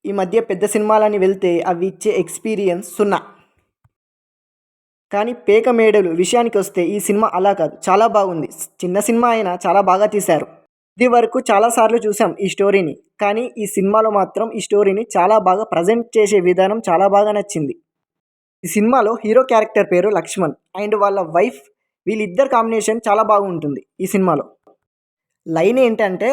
ఈ మధ్య పెద్ద సినిమాలని వెళ్తే అవి ఇచ్చే ఎక్స్‌పీరియన్స్ 0. కానీ 'పేక మేడలు' విషయానికొస్తే ఈ సినిమా అలా కాదు. చాలా బాగుంది. చిన్న సినిమా అయినా చాలా బాగా తీశారు. ఇది వరకు చాలా సార్లు చూసాం ఈ స్టోరీని. కానీ ఈ సినిమాలో మాత్రం ఈ స్టోరీని చాలా బాగా ప్రెజెంట్ చేసే విధానం చాలా బాగా నచ్చింది. ఈ సినిమాలో హీరో క్యారెక్టర్ పేరు లక్ష్మణ్ అండ్ వాళ్ళ వైఫ్ వీళ్ళిద్దరి కాంబినేషన్ చాలా బాగుంటుంది ఈ సినిమాలో. లైన్ ఏంటంటే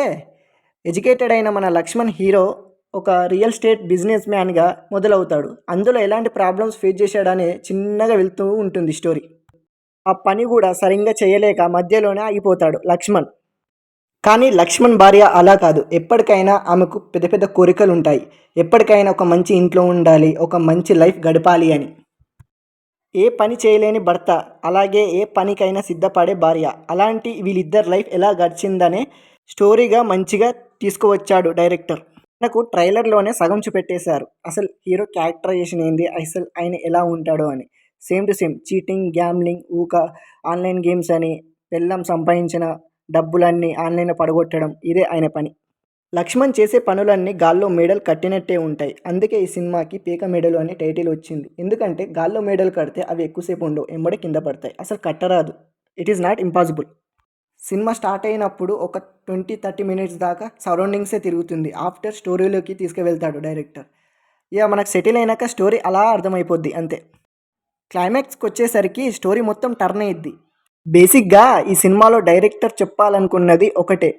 ఎడ్యుకేటెడ్ అయిన మన లక్ష్మణ్ హీరో ఒక రియల్ ఎస్టేట్ బిజినెస్ మ్యాన్గా మొదలవుతాడు. అందులో ఎలాంటి ప్రాబ్లమ్స్ ఫేస్ చేశాడనే చిన్నగా వెళ్తూ ఉంటుంది స్టోరీ. ఆ పని కూడా సరిగ్గా చేయలేక మధ్యలోనే ఆగిపోతాడు లక్ష్మణ్. కానీ లక్ష్మణ్ భార్య అలా కాదు. ఎప్పటికైనా ఆమెకు పెద్ద పెద్ద కోరికలుంటాయి. ఎప్పటికైనా ఒక మంచి ఇంట్లో ఉండాలి, ఒక మంచి లైఫ్ గడపాలి అని. ఏ పని చేయలేని భర్త, అలాగే ఏ పనికైనా సిద్ధపడే భార్య. అలాంటి వీళ్ళిద్దరి లైఫ్ ఎలా గడిచిందనే స్టోరీగా మంచిగా తీసుకువచ్చాడు డైరెక్టర్. నాకు ట్రైలర్‌లోనే సగం చూపెట్టేశారు. అసలు హీరో క్యారెక్టరైజేషన్ ఏంది, అసలు ఆయన ఎలా ఉంటాడో అని. Same to same cheating, gambling, online games అని, పెళ్ళాం సంపాదించిన డబ్బులన్నీ ఆన్‌లైన్‌లో పడగొట్టడం ఇదే ఆయన పని. లక్ష్మణ్ చేసే పనులన్నీ గాల్లో మేడలు కట్టినట్టే ఉంటాయి. అందుకే ఈ సినిమాకి 'పేక మేడలు' అనే టైటిల్ వచ్చింది. ఎందుకంటే గాల్లో మేడలు కడితే అవి ఎక్కువసేపు ఉండవు. ఎమ్మటే కింద పడతాయి. అసలు కట్టరాదు. It is not impossible. Cinema start అయినప్పుడు ఒక 20-30 మినిట్స్ దాకా సరౌండింగ్సే తిరుగుతుంది. ఆఫ్టర్ స్టోరీలోకి తీసుకువెళ్తాడు డైరెక్టర్. ఇక మనకు సెటిల్ అయినాక స్టోరీ అలా అర్థమైపోద్ది అంతే. క్లైమాక్స్కి వచ్చేసరికి స్టోరీ మొత్తం టర్న్ అయ్యిద్ది. బేసిక్గా ఈ సినిమాలో డైరెక్టర్ చెప్పాలనుకున్నది ఒకటే.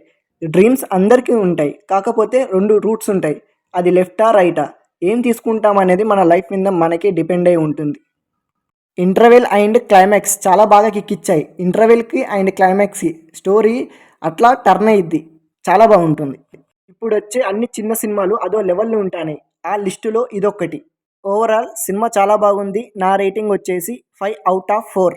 డ్రీమ్స్ అందరికీ ఉంటాయి. కాకపోతే 2 రూట్స్ ఉంటాయి. అది లెఫ్టా రైటా ఏం తీసుకుంటాం అనేది మన లైఫ్ మీద మనకే డిపెండ్ అయి ఉంటుంది. ఇంటర్వెల్ అండ్ క్లైమాక్స్ చాలా బాగా కిక్కిచ్చాయి. ఇంటర్వెల్కి అండ్ క్లైమాక్స్కి స్టోరీ అట్లా టర్న్ అయ్యిద్ది. చాలా బాగుంటుంది. ఇప్పుడు వచ్చే అన్ని చిన్న సినిమాలు అదో లెవెల్లో ఉంటాయి. ఆ లిస్టులో ఇదొక్కటి. ఓవరాల్ సినిమా చాలా బాగుంది. నా రేటింగ్ వచ్చేసి 5/4.